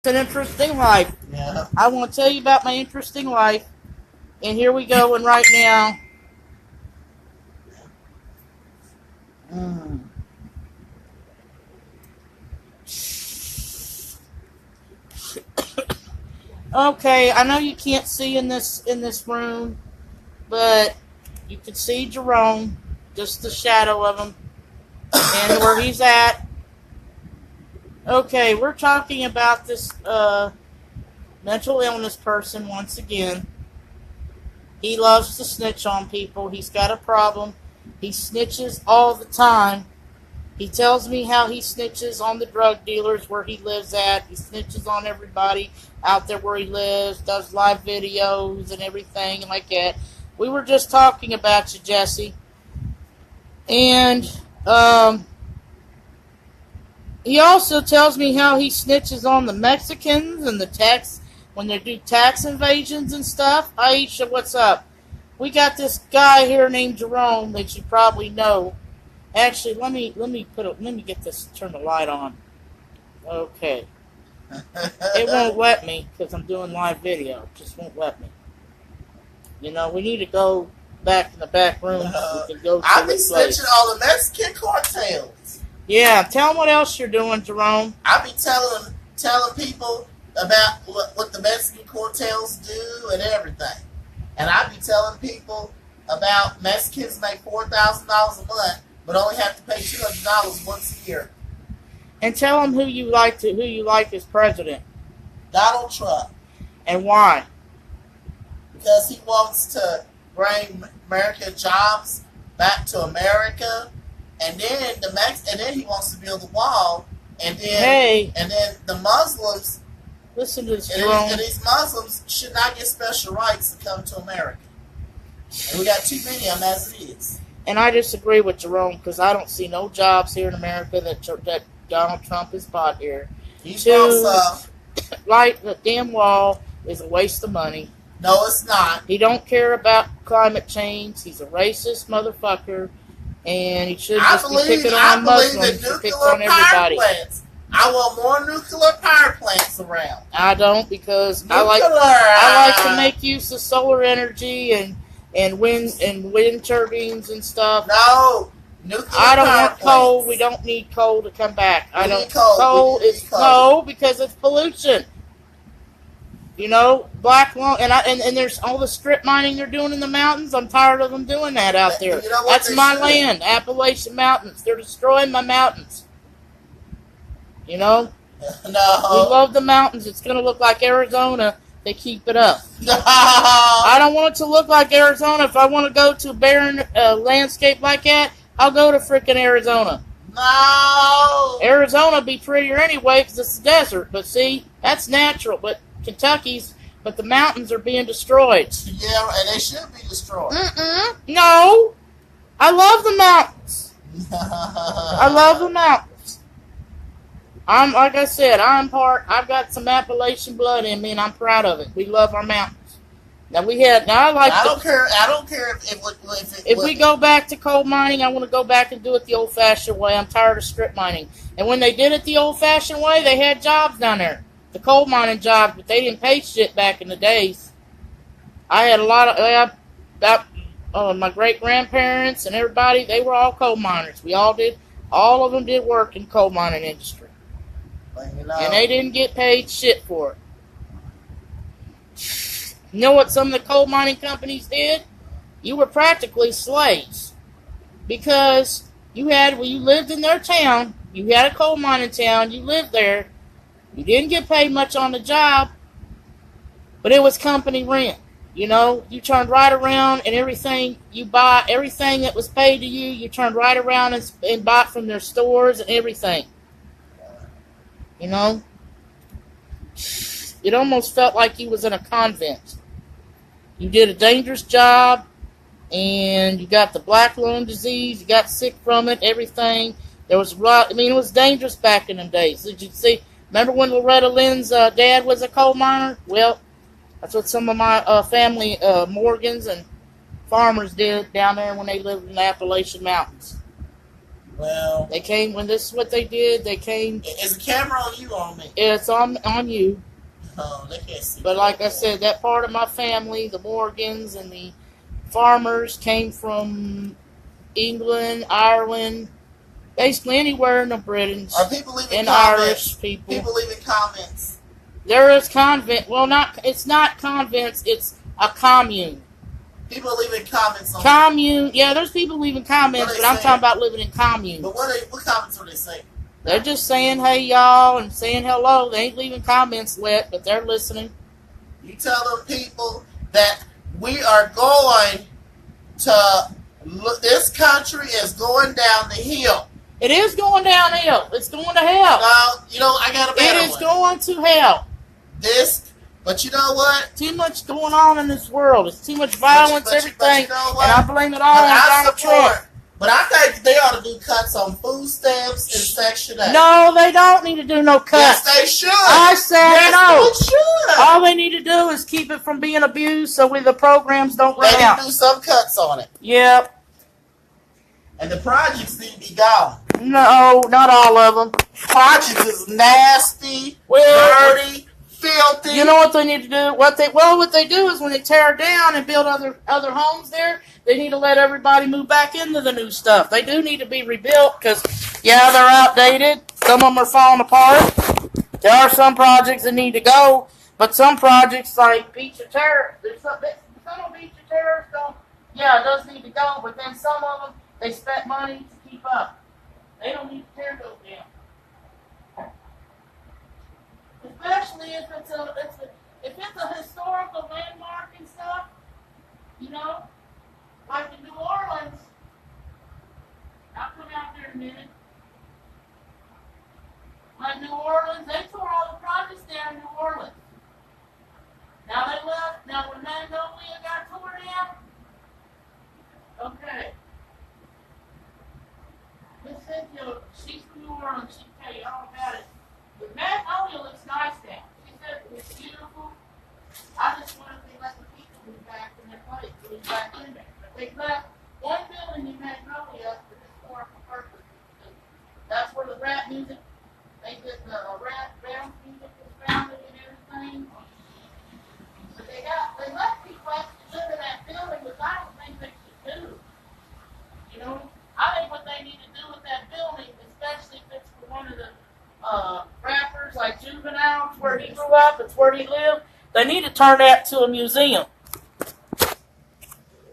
An interesting life. Yeah. I want to tell you about my interesting life. And here we go, and right now. Okay, I know you can't see in this room, but you can see Jerome, just the shadow of him, and where he's at. Okay, we're talking about this mental illness person once again. He loves to snitch on people. He's got a problem. He snitches all the time. He tells me how he snitches on the drug dealers where he lives at. He snitches on everybody out there where he lives, does live videos and everything like that. We were just talking about you, Jesse. And he also tells me how he snitches on the Mexicans and the tax when they do tax invasions and stuff. Aisha, what's up? We got this guy here named Jerome that you probably know. Actually, let me get this, turn the light on. Okay. It won't let me because I'm doing live video. It just won't let me. You know, we need to go back in the back room. We can go to I be the place. snitching on the Mexican cartels. Yeah, tell them what else you're doing, Jerome. I be telling people about what the Mexican cartels do and everything. And I be telling people about Mexicans make $4,000 a month, but only have to pay $200 once a year. And tell them who you like as president. Donald Trump. And why? Because he wants to bring American jobs back to America, and then and then he wants to build a wall, and then the Muslims. Listen to this, Jerome. And these Muslims should not get special rights to come to America. And we got too many of them as it is. And I disagree with Jerome because I don't see no jobs here in America that Donald Trump has bought here. He's wrong, like the damn wall is a waste of money. No, it's not. He don't care about climate change. He's a racist motherfucker, and he should just be picking on Muslims and picking on everybody. I want more nuclear power plants around. I don't because I like to make use of solar energy and wind turbines and stuff. No, I don't want coal. We don't need coal to come back. Coal is no because it's pollution. You know, black lung and there's all the strip mining they're doing in the mountains. I'm tired of them doing that out there. You know that's my land, Appalachian Mountains. They're destroying my mountains. You know? No. We love the mountains. It's going to look like Arizona. They keep it up. No. I don't want it to look like Arizona. If I want to go to a barren landscape like that, I'll go to frickin' Arizona. No. Arizona be prettier anyway because it's a desert. But see, that's natural. But the mountains are being destroyed. Yeah, and they should be destroyed. No. I love the mountains. I love the mountains. Like I said, I've got some Appalachian blood in me, and I'm proud of it. We love our mountains. I don't care if we go back to coal mining. I want to go back and do it the old-fashioned way. I'm tired of strip mining. And when they did it the old-fashioned way, they had jobs down there, the coal mining jobs, but they didn't pay shit back in the days. I had a lot of my great-grandparents and everybody. They were all coal miners. All of them did work in coal mining industry. And they didn't get paid shit for it. You know what some of the coal mining companies did? You were practically slaves. Because you lived in their town, you had a coal mining town, you lived there, you didn't get paid much on the job, but it was company rent. You know, you turned right around and everything that was paid to you, you turned right around and bought from their stores and everything. You know, it almost felt like he was in a convent. You did a dangerous job, and you got the black lung disease. You got sick from it. Everything. It was dangerous back in them days. Did you see? Remember when Loretta Lynn's dad was a coal miner? Well, that's what some of my family, Morgans and farmers, did down there when they lived in the Appalachian Mountains. Well, They came when this is what they did. They came. Is the camera on you or on me? It's on you. Oh, they can't see. But like I said, that part of my family, the Morgans and the farmers, came from England, Ireland, basically anywhere in the Britons Are people leaving and comments? Irish people. People leaving comments. There is convent. Well, it's not convents. It's a commune. People are leaving comments on Commune. Yeah, there's people leaving comments, but I'm talking about living in communes. But what comments are they saying? They're just saying, hey, y'all, and saying hello. They ain't leaving comments yet, but they're listening. You tell them people that we are going to, this country is going down the hill. It is going downhill. It's going to hell. I got a better one. It is going to hell. But you know what? Too much going on in this world. It's too much violence, everything. But you know what? And I blame it all on Donald Trump. But I think they ought to do cuts on food stamps and Section 8. No, they don't need to do no cuts. Yes, they should. I said no. They should. All they need to do is keep it from being abused so the programs don't run out. They need to do some cuts on it. Yep. And the projects need to be gone. No, not all of them. Projects is nasty, dirty, filthy. You know what they need to do? What they do is when they tear it down and build other homes there, they need to let everybody move back into the new stuff. They do need to be rebuilt because, yeah, they're outdated. Some of them are falling apart. There are some projects that need to go, but some projects like Beach of Terror, some of Beach of Terror don't. Yeah, it does need to go, but then some of them they spent money to keep up. They don't need to tear those down. Especially if it's a historical landmark and stuff, you know, like in New Orleans. I'll come out there in a minute. Like New Orleans, they tore all the projects down in New Orleans. Now they left. Now when Magnolia got torn down, okay. Miss Cynthia, she's from New Orleans. She can tell you all about it. But Magnolia looks nice now. She said it was beautiful. I just wanted to let the people move back in their place, move back in there. But they left one building in Magnolia for historical purposes. That's where the rap music, they did the rap bounce music was founded and everything. But they let people actually live in that building, which I don't think they should do. You know, I think what they need to do with that building, especially if it's for one of the rappers like Juvenile, it's where he grew up, it's where he lived. They need to turn that to a museum.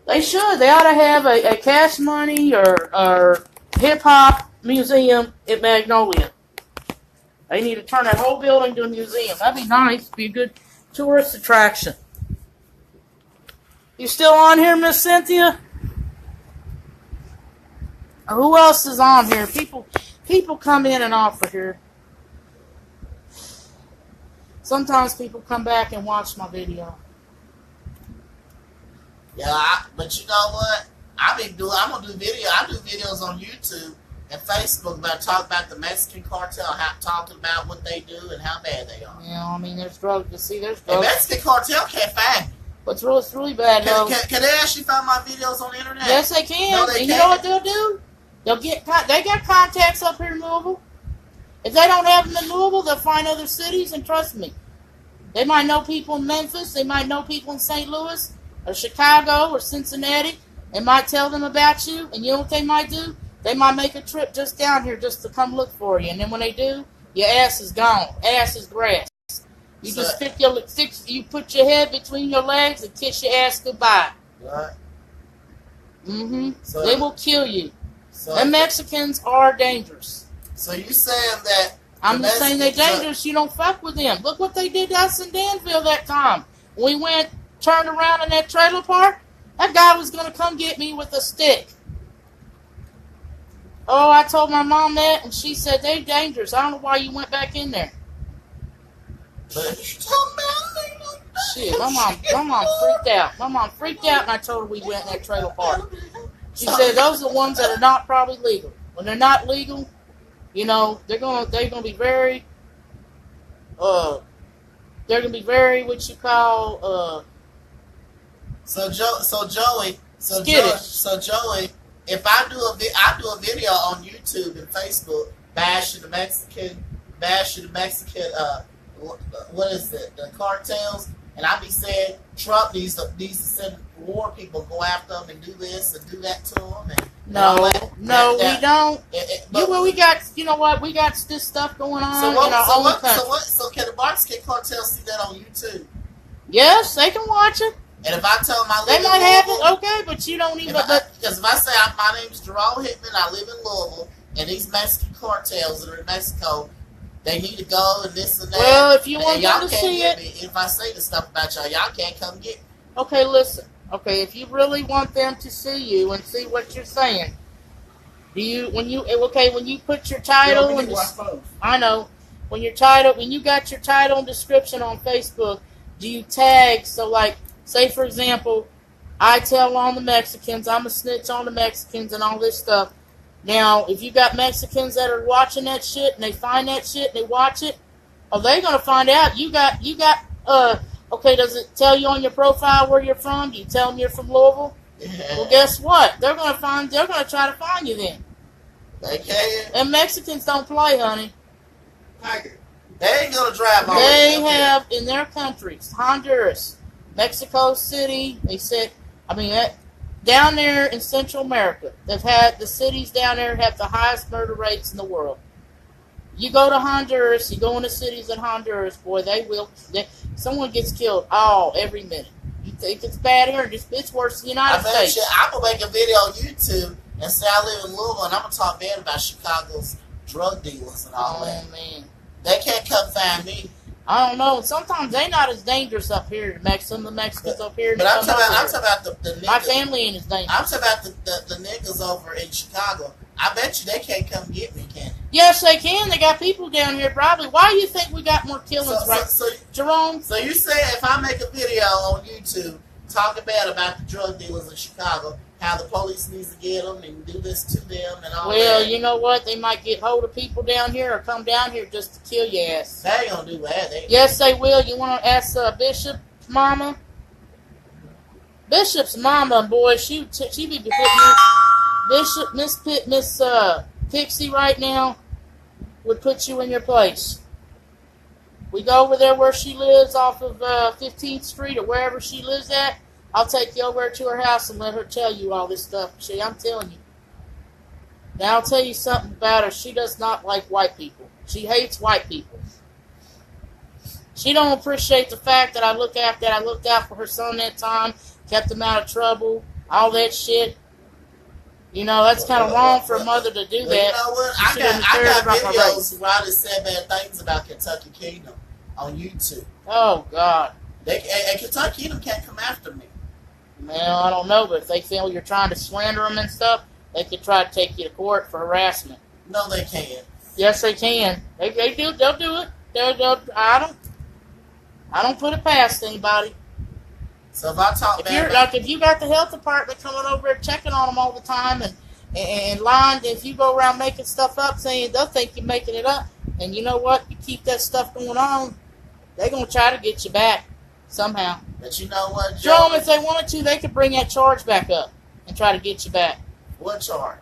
They should. They ought to have a cash money or hip hop museum in Magnolia. They need to turn that whole building to a museum. That'd be nice. Be a good tourist attraction. You still on here, Miss Cynthia? Who else is on here? People come in and off of here. Sometimes people come back and watch my video. Yeah, but you know what? I'm gonna do video. I do videos on YouTube and Facebook talk about the Mexican cartel, talking about what they do and how bad they are. Yeah, I mean, there's drugs. There's drugs. The Mexican cartel can't find me. But it's really bad. Can they actually find my videos on the internet? Yes, they can. No, they and can't. You know what they'll do? They got contacts up here in Louisville. If they don't have them in Louisville, they'll find other cities, and trust me, they might know people in Memphis, they might know people in St. Louis, or Chicago, or Cincinnati, and might tell them about you, and you know what they might do? They might make a trip just down here just to come look for you, and then when they do, your ass is gone. Ass is grass. You you put your head between your legs and kiss your ass goodbye. Right. They will kill you. So, and Mexicans are dangerous. So you saying that? I'm just saying they're dangerous. You don't fuck with them. Look what they did to us in Danville that time. We turned around in that trailer park. That guy was going to come get me with a stick. Oh, I told my mom that, and she said they're dangerous. I don't know why you went back in there. Shit, my mom freaked out. My mom freaked out, and I told her we went in that trailer park. She said those are the ones that are not probably legal. When they're not legal, you know, they're gonna be very what you call So Joey, skittish. So Joey, if I do a video on YouTube and Facebook bashing the Mexican, what is it, the cartels, and I be saying Trump needs to send war people, go after them and do this and do that to them. And no, we don't. We got, you know what? We got this stuff going on in our own country. So can the Mexican cartel see that on YouTube? Yes, they can watch it. And if I tell them I live they in might Louisville, have it, okay, but you don't even. Because if I say my name is Jerome Hickman, I live in Louisville, and these Mexican cartels that are in Mexico, they need to go and this and that. Well, if you want y'all them to can't see get it, me. If I say this stuff about y'all can't come get me. Okay, listen. Okay, if you really want them to see you and see what you're saying, when you put your title and I know when you got your title and description on Facebook, do you tag? So like, say for example, I tell on the Mexicans, I'm a snitch on the Mexicans and all this stuff. Now, if you got Mexicans that are watching that shit and they find that shit and they watch it, are they gonna find out you got okay, does it tell you on your profile where you're from? Do you tell them you're from Louisville? Yeah. Well, guess what? They're gonna try to find you then. They can. And Mexicans don't play, honey. They ain't gonna drive all They have in their countries, Honduras, Mexico City. They said, down there in Central America, the cities down there have the highest murder rates in the world. You go to Honduras, you go into cities in Honduras, boy, someone gets killed every minute. You think it's bad here? It's worse than the United States. I'm going to make a video on YouTube and say I live in Louisville, and I'm going to talk bad about Chicago's drug dealers and all that. Man. They can't come find me. I don't know. Sometimes they're not as dangerous up here. Some of the Mexicans up here. But I'm talking about the niggas. My family ain't as dangerous. I'm talking about the niggas over in Chicago. I bet you they can't come get me, can they? Yes, they can. They got people down here probably. Why do you think we got more killings, Jerome? So you say if I make a video on YouTube talking bad about the drug dealers in Chicago, how the police needs to get them and do this to them and all that. Well, you know what? They might get hold of people down here or come down here just to kill your ass. They ain't gonna do that. Yes, they will. You want to ask Bishop's mama? Bishop's mama, boy, she be putting you. Bishop, Miss Pixie right now would put you in your place. We go over there where she lives off of 15th Street or wherever she lives at. I'll take you over to her house and let her tell you all this stuff. See, I'm telling you. Now, I'll tell you something about her. She does not like white people. She hates white people. She don't appreciate the fact that I looked out for her son that time, kept him out of trouble, all that shit. You know, that's kind of wrong for a mother to do that. You know what? I got videos where I just said bad things about Kentucky Kingdom on YouTube. Oh, God. And Kentucky Kingdom can't come after me. Well, I don't know, but if they feel you're trying to slander them and stuff, they could try to take you to court for harassment. No, they can't. Yes, they can. They do. They'll do it. I don't put it past anybody. So if I talk if you got the health department coming over there checking on them all the time and lying, if you go around making stuff up, saying they'll think you're making it up, and you know what, you keep that stuff going on, they're gonna try to get you back somehow. But you know what, Jerome, if they wanted to, they could bring that charge back up and try to get you back. What charge?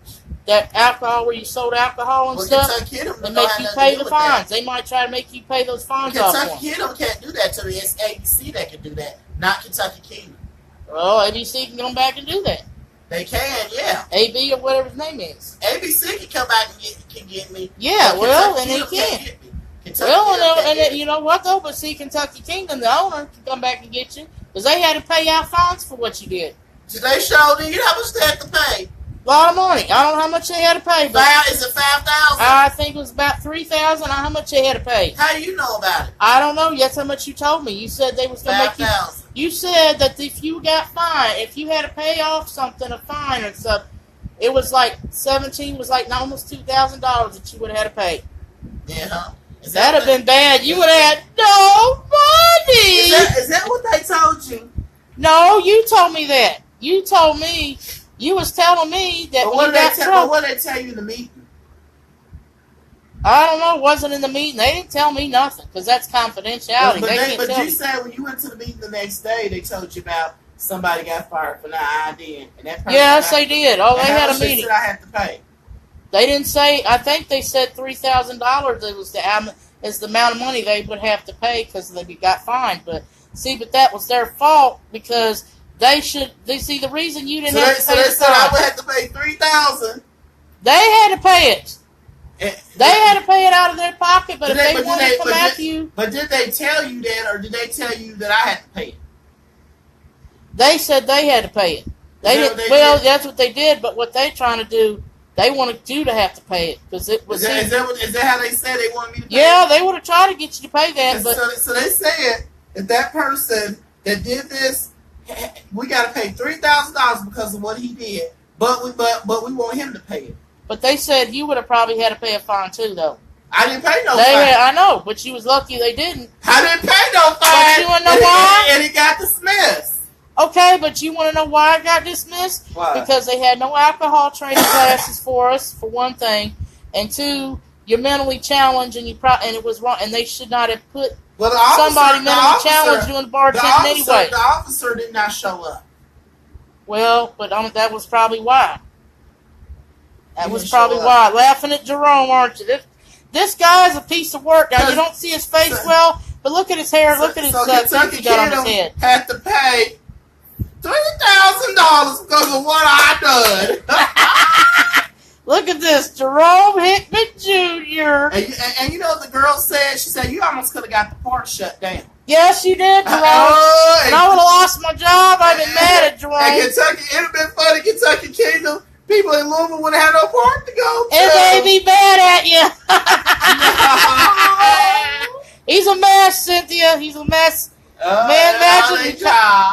That alcohol where you sold alcohol and stuff, and make you pay the fines. They might try to make you pay those fines off. Kentucky Kingdom can't do that to me. It's ABC that can do that, not Kentucky Kingdom. Well, ABC can come back and do that. They can, yeah. AB or whatever his name is. ABC can come back and get me. Yeah, well, and they can. And you know what though? But see, Kentucky Kingdom, the owner, can come back and get you because they had to pay out fines for what you did. Did they show you how much they had to pay? A lot of money. I don't know how much they had to pay. But is it $5,000? I think it was about $3,000. How much they had to pay? How do you know about it? I don't know. That's how much you told me. You said they was gonna make you. You said that if you got fined, if you had to pay off something, a fine or stuff, it was like almost $2,000 that you would have had to pay. Yeah. That'd have been bad. You would have had no money. Is that what they told you? No, you told me that. You told me. You was telling me that what did they tell you in the meeting? I don't know. It wasn't in the meeting. They didn't tell me nothing because that's confidentiality. But you said when you went to the meeting the next day, they told you about somebody got fired for not IDing. And that person Yes, they did. Oh, they had a They meeting. said I had to pay. They didn't say. I think they said $3,000. It was the amount of money they would have to pay because they got fined. But that was their fault because they should. The reason you didn't have to pay. So they said I would have to pay $3,000. They had to pay it. They had to pay it out of their pocket. But if they wanted to come after you, but did they tell you that, or did they tell you that I had to pay it? They said they had to pay it. That's what they did. But what they trying to do. They wanted you to have to pay it because it was. Is that how they said they wanted me to pay it? They would have tried to get you to pay that. But so they said if that person that did this, we got to pay $3,000 because of what he did, but we want him to pay it. But they said you would have probably had to pay a fine too, though. I didn't pay no fine. I know, but you was lucky they didn't. I didn't pay no fine. But you want to know why? And it got dismissed. Okay, but you want to know why it got dismissed? Why? Because they had no alcohol training classes for us, for one thing, and two, you're mentally challenged, and it was wrong, and they should not have put somebody mentally challenged doing the bartending anyway. The officer did not show up. Well, but that was probably why. That was probably why. Laughing at Jerome, aren't you? This guy's a piece of work. Now you don't see his face well, but look at his hair. Look at his stuff he got on his head. Had to pay $3,000 because of what I done. Look at this, Jerome Hickman Jr. And you know what the girl said? She said, you almost could have got the park shut down. Yes, you did, Jerome. And I would have lost my job. I've been mad at Jerome. And Kentucky, it would have been funny, Kentucky Kingdom. People in Louisville would have had no park to go to. And they'd be mad at you. He's a mess, Cynthia. He's a mess.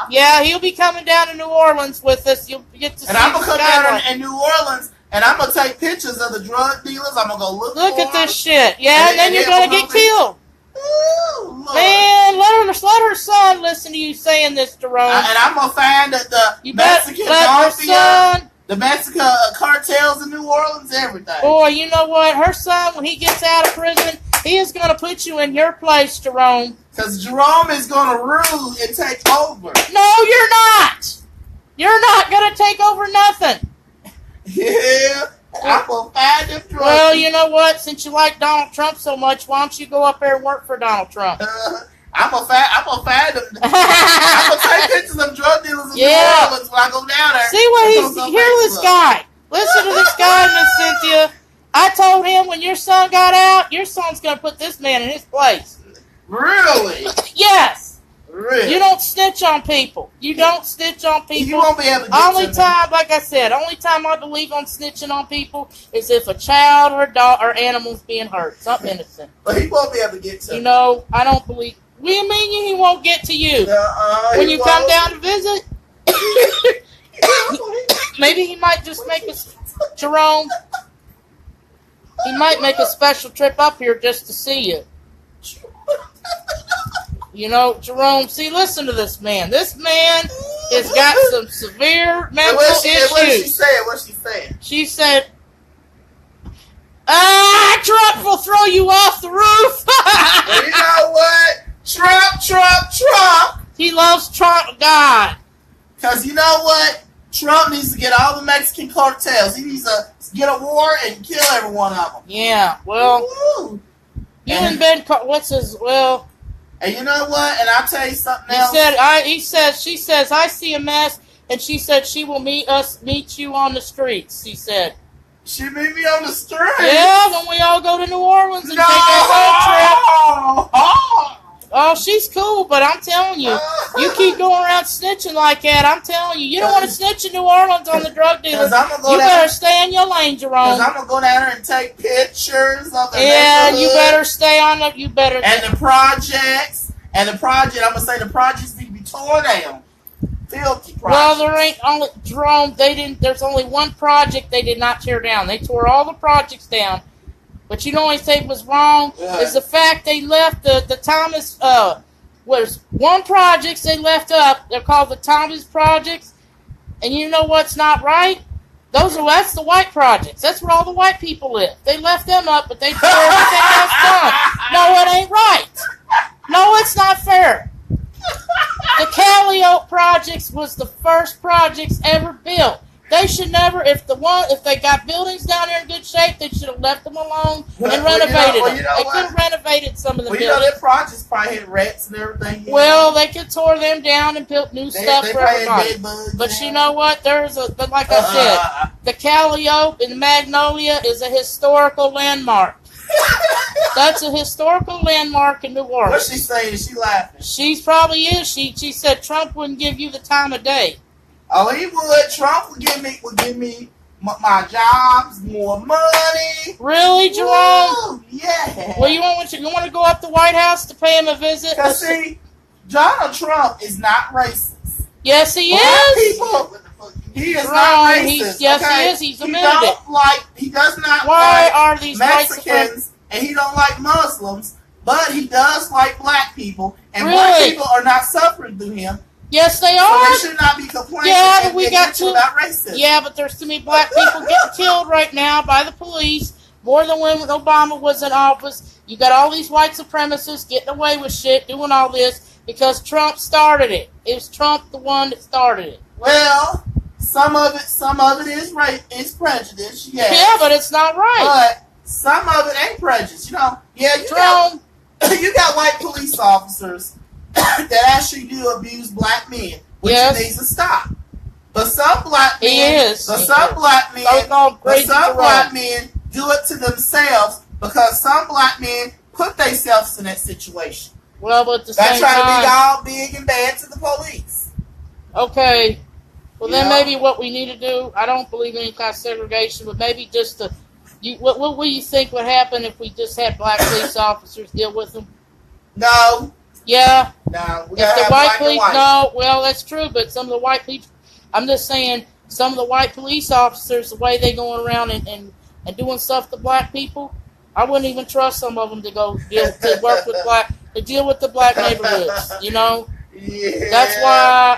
Yeah, he'll be coming down to New Orleans with us. You'll get to see. And I'm gonna come down in New Orleans, and I'm gonna take pictures of the drug dealers. I'm gonna go look at this shit. Yeah, and then you're gonna get killed. Ooh, man, let her son listen to you saying this, Jerome. And I'm gonna find the Mexican mafia, the Mexican cartels in New Orleans, everything. Boy, you know what? Her son, when he gets out of prison, he is gonna put you in your place, Jerome. Because Jerome is going to rule and take over. No, you're not. You're not going to take over nothing. Yeah. I'm going to find him. Well, you know what? Since you like Donald Trump so much, why don't you go up there and work for Donald Trump? I'm going to find him. I'm going to take pictures of drug dealers in New Orleans when I go down there. See what hear this guy. Listen to this guy, Miss Cynthia. I told him when your son got out, your son's going to put this man in his place. Really? Yes. Really? You don't snitch on people. You don't snitch on people. You won't be able to get only time I believe on snitching on people is if a child or dog or animal's being hurt. Something innocent. But he won't be able to get to you know, I don't believe. We mean he won't get to you. When you come down to visit, maybe he might just make us, Jerome, he might make a special trip up here just to see you. You know, Jerome, see, listen to this man. This man has got some severe mental issues. What did she say? What she said? She said, Trump will throw you off the roof. Well, you know what? Trump. He loves Trump, God. Because you know what? Trump needs to get all the Mexican cartels. He needs to get a war and kill every one of them. Yeah, well, you and Ben, what's his, well... And you know what? And I'll tell you something else. She says, I see a mess, and she said she will meet you on the streets, she said. She meet me on the streets? Yeah, when we all go to New Orleans and take our road trip. Oh, she's cool, but I'm telling you, you keep going around snitching like that, I'm telling you, you don't want to snitch in New Orleans on the drug dealers. You better stay in your lane, Jerome. Because I'm going to go down there and take pictures of the neighborhood. You better stay on the, And the projects, I'm going to say the projects need to be torn down. Filthy projects. Well, there ain't only, Jerome, there's only one project they did not tear down. They tore all the projects down. But you know what I think was wrong? Is the fact they left the Thomas, was one projects they left up. They're called the Thomas projects. And you know what's not right? That's the white projects. That's where all the white people live. They left them up, but they tore everything else down. No, it ain't right. No, it's not fair. The Cali Oak project projects was the first projects ever built. They should never, if they got buildings down there in good shape, they should have left them alone and renovated them. They could have renovated some of the buildings. Their projects probably had rats and everything. Well, they could tore them down and built new stuff for everybody. But you know what? Like I said, the Calliope in Magnolia is a historical landmark. That's a historical landmark in New Orleans. What's she saying? Is she laughing? She probably is. She said Trump wouldn't give you the time of day. Oh, he would. Trump would give me my jobs, more money. Really, Jerome? Woo, yeah. Well, you want to go up to the White House to pay him a visit? Because see, Donald Trump is not racist. Yes, he is. He is not racist. Yes, okay? he is. He's admitted it. He does not Why like are these Mexicans, and he don't like Muslims, but he does like black people, and Really? black people are not suffering through him. Yes, they So are. they should not be complaining Yeah, but we got to. about racism. Yeah, but there's too many black people getting killed right now by the police. More than when Obama was in office. You got all these white supremacists getting away with shit, doing all this because Trump started it. It was Trump the one that started it. Well, some of it is prejudice. Yes. Yeah, but it's not right. But some of it ain't prejudice. You know. Yeah, you got white police officers that actually do abuse black men, which needs to stop. But some black men, black men do it to themselves because some black men put themselves in that situation. Well, but at the They're same trying time, to be all big and bad to the police. Okay. Well, then maybe what we need to do, I don't believe in any kind of segregation, but maybe just what do you think would happen if we just had black police officers deal with them? No. Yeah. No. If the white police, no, well, that's true, but some of the white people, I'm just saying, some of the white police officers, the way they going around and doing stuff to black people, I wouldn't even trust some of them to go deal with the black neighborhoods, you know? Yeah. That's why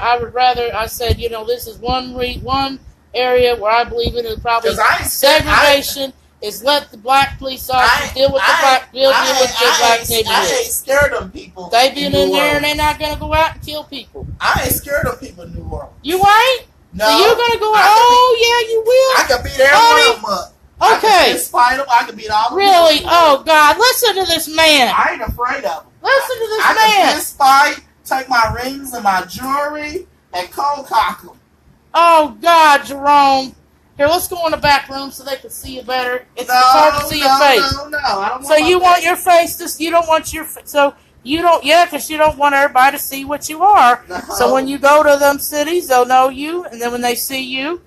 I said, this is one area where I believe in it probably segregation is let the black police officers deal with the black neighborhoods. I ain't scared of people. They been in there and they're not going to go out and kill people. I ain't scared of people in New Orleans. You ain't? No. So you're going to go, yeah, you will. I could beat every one up. Okay. I could beat all the Really? Oh, God. Listen to this man. I ain't afraid of him. Listen to this I man. can fist fight, take my rings and my jewelry, and cold cock them. Oh, God, Jerome. Here, let's go in the back room so they can see you better. It's hard to see your face. No, I don't want So you want your face you don't want your so you don't because you don't want everybody to see what you are. No. So when you go to them cities, they'll know you, and then when they see you,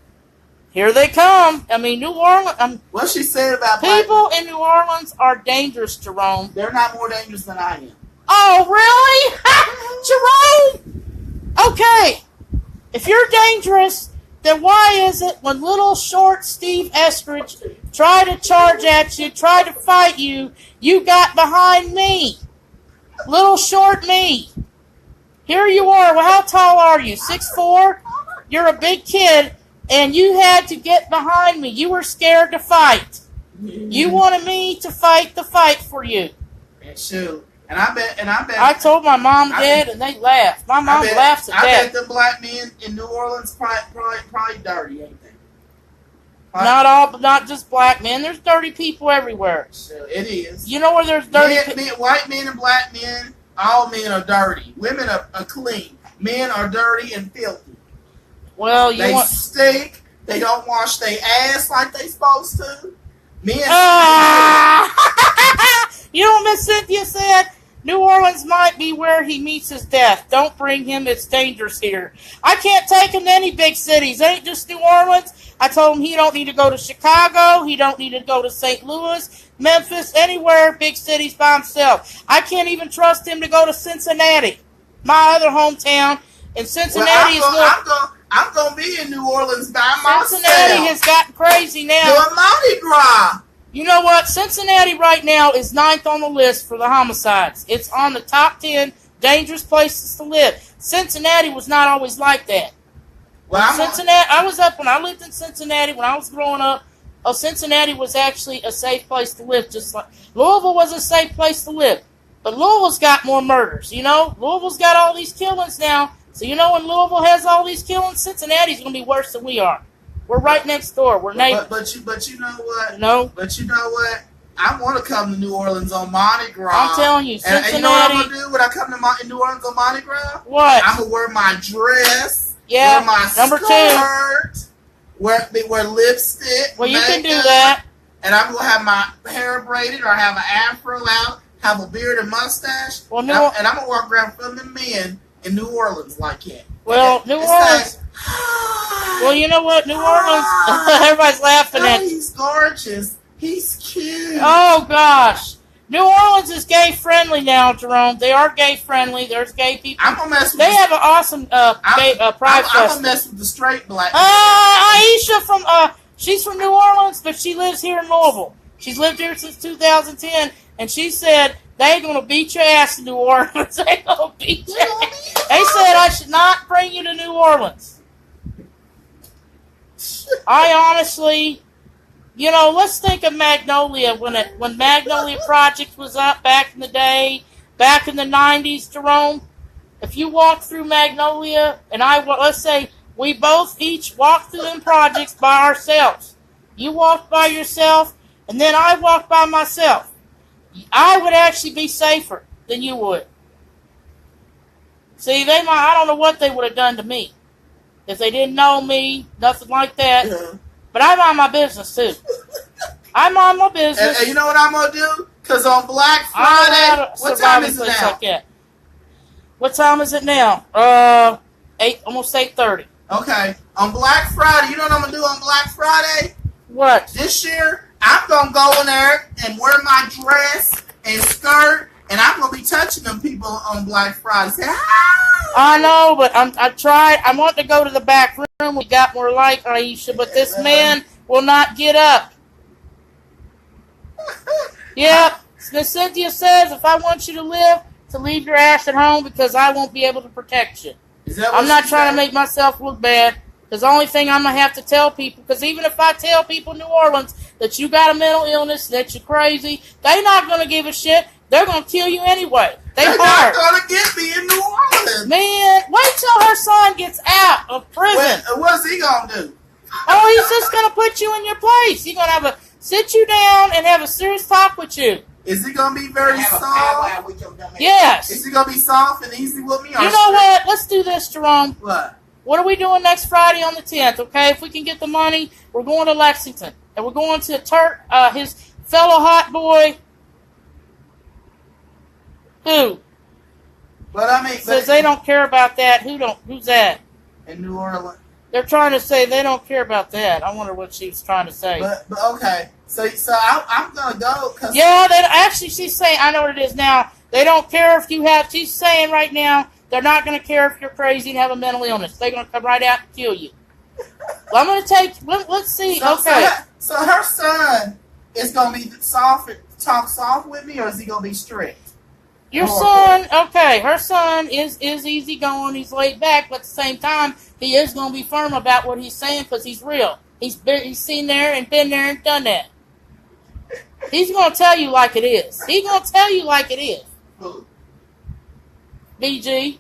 here they come. I mean, New Orleans. What she said about people in New Orleans are dangerous, Jerome. They're not more dangerous than I am. Oh, really? Jerome? Okay. If you're dangerous, then why is it when little short Steve Estridge tried to charge at you, tried to fight you, you got behind me? Little short me. Here you are. Well, how tall are you? 6'4"? You're a big kid, and you had to get behind me. You were scared to fight. You wanted me to fight the fight for you. And shoot. And I bet. I told my mom and dad, and they laughed. My mom laughs at that. I bet the black men in New Orleans probably dirty, ain't they? Not just black men. There's dirty people everywhere. So it is. You know where there's dirty men, white men and black men, all men are dirty. Women are clean. Men are dirty and filthy. Well, they stink. They don't wash their ass like they supposed to. Men. You know what Miss Cynthia said? New Orleans might be where he meets his death. Don't bring him. It's dangerous here. I can't take him to any big cities. It ain't just New Orleans. I told him he don't need to go to Chicago. He don't need to go to St. Louis, Memphis, anywhere, big cities by himself. I can't even trust him to go to Cincinnati, my other hometown. And Cincinnati is more... I'm going to be in New Orleans by myself. Cincinnati has gotten crazy now. Doing Mardi Gras. You know what? Cincinnati right now is 9th on the list for the homicides. It's on the top 10 dangerous places to live. Cincinnati was not always like that. Well, when I lived in Cincinnati when I was growing up, Cincinnati was actually a safe place to live. Just like Louisville was a safe place to live. But Louisville's got more murders, you know? Louisville's got all these killings now So you know when Louisville has all these killings, Cincinnati's going to be worse than we are. We're right next door. We're neighbors. But you know what? No. But you know what? I want to come to New Orleans on Mardi Gras. I'm telling you, Cincinnati. And you know what I'm gonna do when I come to New Orleans on Mardi Gras? What? I'm gonna wear my dress. Yeah. Wear my Number skirt. Wear lipstick. Well, you makeup, can do that. And I'm gonna have my hair braided or have an afro out, have a beard and mustache. Well, and I'm gonna walk around filming men in New Orleans like that. Well, New Orleans. Well, you know what? New Orleans. Everybody's laughing at. He's gorgeous. He's cute. Oh gosh, New Orleans is gay friendly now, Jerome. They are gay friendly. There's gay people. I'm gonna mess with. They have an awesome gay pride festival. I'm gonna mess with the straight black. Aisha from she's from New Orleans, but she lives here in Louisville. She's lived here since 2010, and she said they're gonna beat your ass in New Orleans. They're gonna beat your ass. They said I should not bring you to New Orleans. I honestly. You know, let's think of Magnolia when Magnolia Project was up back in the day, back in the 90s, Jerome. If you walk through Magnolia, and let's say we both each walk through them projects by ourselves. You walk by yourself, and then I walk by myself. I would actually be safer than you would. See, I don't know what they would have done to me. If they didn't know me, nothing like that. Yeah. But I mind my business, too. I mind my business. And you know what I'm going to do? Because on Black Friday, what time is it now? Like that. What time is it now? 8, almost 8:30. Okay. On Black Friday, you know what I'm going to do on Black Friday? What? This year, I'm going to go in there and wear my dress and skirt, and I'm going to be touching them people on Black Friday. Say, hi! I know, but I tried. I want to go to the back room. We got more light, Aisha, but this man will not get up. Yep. Miss Cynthia says if I want you to live, to leave your ass at home because I won't be able to protect you. I'm not trying to make myself look bad. Because the only thing I'm going to have to tell people, because even if I tell people in New Orleans that you got a mental illness, that you're crazy, they're not going to give a shit. They're going to kill you anyway. They're not going to get me in New Orleans. Man, wait till her son gets out of prison. What's he going to do? Oh, he's just going to put you in your place. He's going to sit you down and have a serious talk with you. Is he going to be very soft? Yes. Is he going to be soft and easy with me? You know what? Let's do this, Jerome. What? What are we doing next Friday on the 10th, okay? If we can get the money, we're going to Lexington. And we're going to his fellow hot boy. Who? But I mean, says they don't care about that. Who's that? In New Orleans. They're trying to say they don't care about that. I wonder what she's trying to say. But okay, so I'm gonna go. Cause yeah, actually she's saying. I know what it is now. They don't care if you have. She's saying right now they're not going to care if you're crazy and have a mental illness. They're going to come right out and kill you. Well, I'm going to take. Let's see. Okay. So her son is going to be talk soft with me, or is he going to be strict? Your son, okay, her son is easygoing, he's laid back, but at the same time, he is going to be firm about what he's saying because he's real. He's seen there and been there and done that. He's going to tell you like it is. He's going to tell you like it is. Who? BG.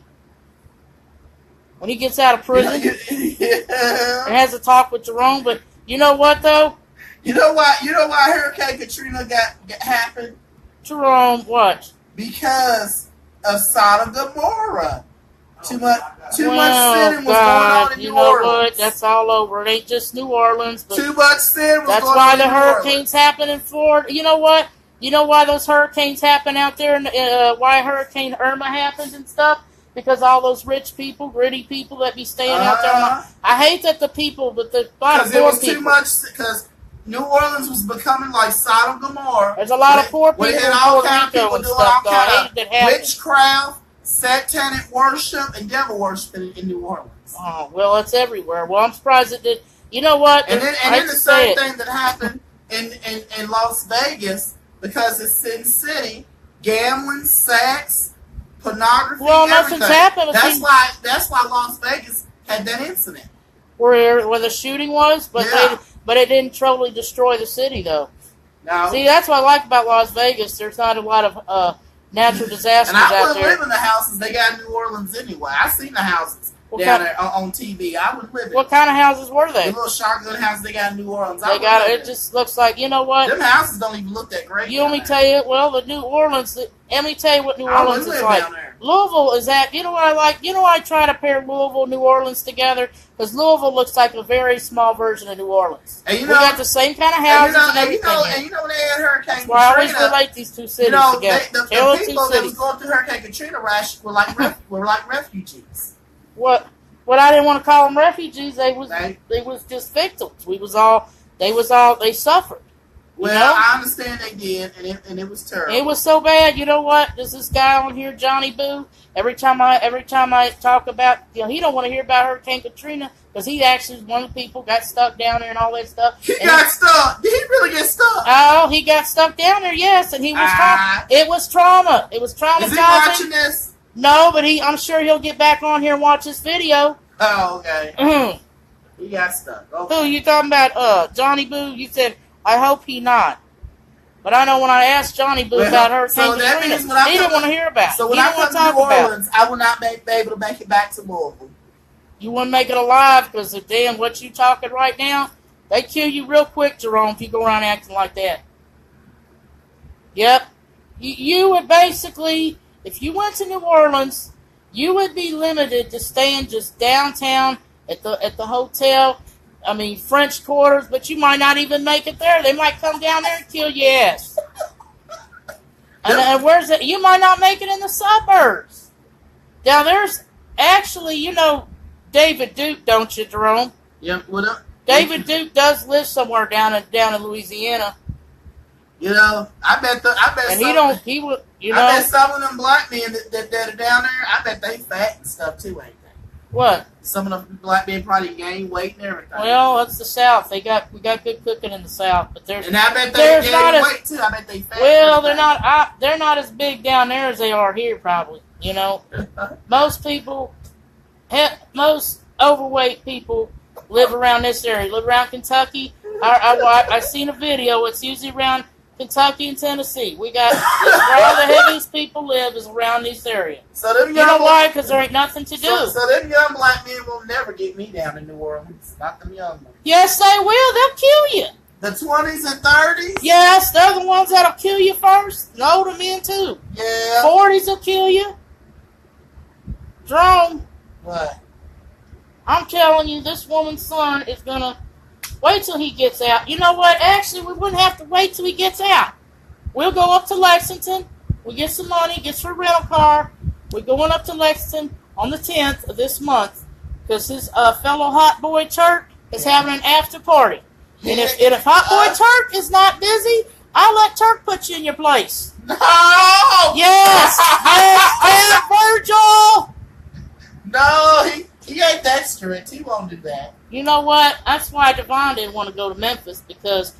When he gets out of prison yeah. and has a talk with Jerome, but you know what, though? You know why Hurricane Katrina got happened? Jerome, what? Because of Sodom and Gomorrah. Too much sinning was going on in New Orleans. What? That's all over. It ain't just New Orleans. But too much sin was that's going why on the in hurricanes happen in Florida. You know what? You know why those hurricanes happen out there, and why Hurricane Irma happened and stuff? Because all those rich people, gritty people that be staying out there. I hate that the people, but the lot of poor people. Because it was too much. Because New Orleans was becoming like Sodom and Gomorrah. There's a lot of poor people in Puerto Rico and stuff. I hated that happened. Witchcraft, satanic worship, and devil worship in New Orleans. Oh, well, it's everywhere. Well, I'm surprised it did. You know what? And then the same thing that happened in Las Vegas, because it's Sin City, gambling, sex, pornography, everything. Nothing's happened. That's why Las Vegas had that incident. Where the shooting was, but but it didn't totally destroy the city, though. No. See, that's what I like about Las Vegas. There's not a lot of natural disasters And I out wouldn't there. live in the houses they got in New Orleans anyway. I seen the houses down there on TV. I wouldn't live in What kind of houses were they? the little shotgun houses they got in New Orleans. They got it. Just looks like, you know what? Them houses don't even look that great. You want me to tell you? Well, the New Orleans. Let me tell you what New I Orleans wouldn't is live like. down there. Louisville is that. You know what I like? You know why I try to pair Louisville, New Orleans together? Because Louisville looks like a very small version of New Orleans. And you We know, got the same kind of houses and everything. and you know when they had Hurricane That's why I always Katrina, relate these two cities you know, together. the Tell the people two that was cities. going through Hurricane Katrina rash were like refugees. What I didn't want to call them refugees. They was just victims. They suffered. Well, You know? I understand they did, and it was terrible. It was so bad. You know what? There's this guy on here, Johnny Boo. Every time I talk about, he don't want to hear about Hurricane Katrina because he actually was one of the people got stuck down there and all that stuff. He got stuck. Did he really get stuck? Oh, he got stuck down there. Yes, and he was. It was trauma. It was traumatizing. Is he watching this? No, but I'm sure he'll get back on here and watch this video. Oh, okay. He got stuck. Okay. Who you talking about? Johnny Boo. You said I hope he not. But I know when I asked Johnny Boo about Hurricane Katrina, he didn't want to hear about it. So when he I didn't come want to New talk about Orleans, I will not be able to make it back to Louisville. You wouldn't make it alive because of damn what you talking right now. They kill you real quick, Jerome, if you go around acting like that. Yep. You would basically, if you went to New Orleans, you would be limited to staying just downtown at the hotel. I mean, French Quarters, but you might not even make it there. They might come down there and kill your ass. And where's it? You might not make it in the suburbs. Now, there's actually, David Duke, don't you, Jerome? Yeah, what up? David Duke does live somewhere down in Louisiana. I bet some of them black men that are down there, I bet they fat and stuff too, ain't they? What? Some of them black men probably gain weight and everything. Well, that's the South. We got good cooking in the South, but and I bet they gain weight too. I bet they fat. Well, they're not as big down there as they are here, probably. Most overweight people live around this area. Live around Kentucky. I seen a video. It's usually around Kentucky and Tennessee. We got where all the heaviest people live is around this area. So them you know why? Because there ain't nothing to do. So them young black men will never get me down in New Orleans. Not them young ones. Yes, they will. They'll kill you. The 20s and 30s? Yes, they're the ones that'll kill you first. The older men too. Yeah. 40s will kill you. Jerome. What? I'm telling you, this woman's son is gonna wait till he gets out. You know what? Actually, we wouldn't have to wait till he gets out. We'll go up to Lexington. We get some money, gets her a rental car. We're going up to Lexington on the 10th of this month because his fellow hot boy Turk is having an after party. And if hot boy Turk is not busy, I'll let Turk put you in your place. No! Yes! Yes, Virgil! No, he ain't that strict. He won't do that. You know what? That's why Devon didn't want to go to Memphis because,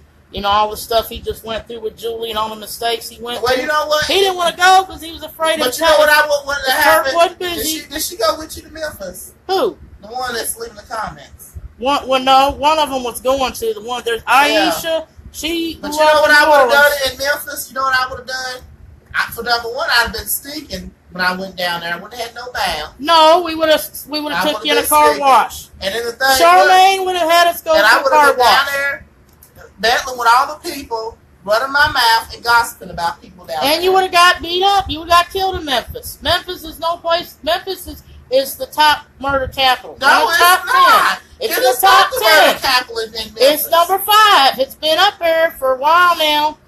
all the stuff he just went through with Julie and all the mistakes he went through. Well, you know what? He didn't want to go because he was afraid of But you know what I wanted to happen? Turk wasn't busy. Did she go with you to Memphis? Who? The one that's leaving the comments. One of them was going to. The one, there's Aisha. Yeah. She. But you know what I would have done in Memphis? You know what I would have done? For number one, I'd have been stinking when I went down there. I wouldn't have had no bath. No, we would have took you in a car wash. And then the thing Charmaine would have had us go to a car wash. And I would have been down there battling with all the people, running my mouth and gossiping about people down there. And you would have got beat up. You would have got killed in Memphis. Memphis is no place. Memphis is the top murder capital. No, it's not. It's in the top 10. Capital in Memphis. It's number 5. It's been up there for a while now.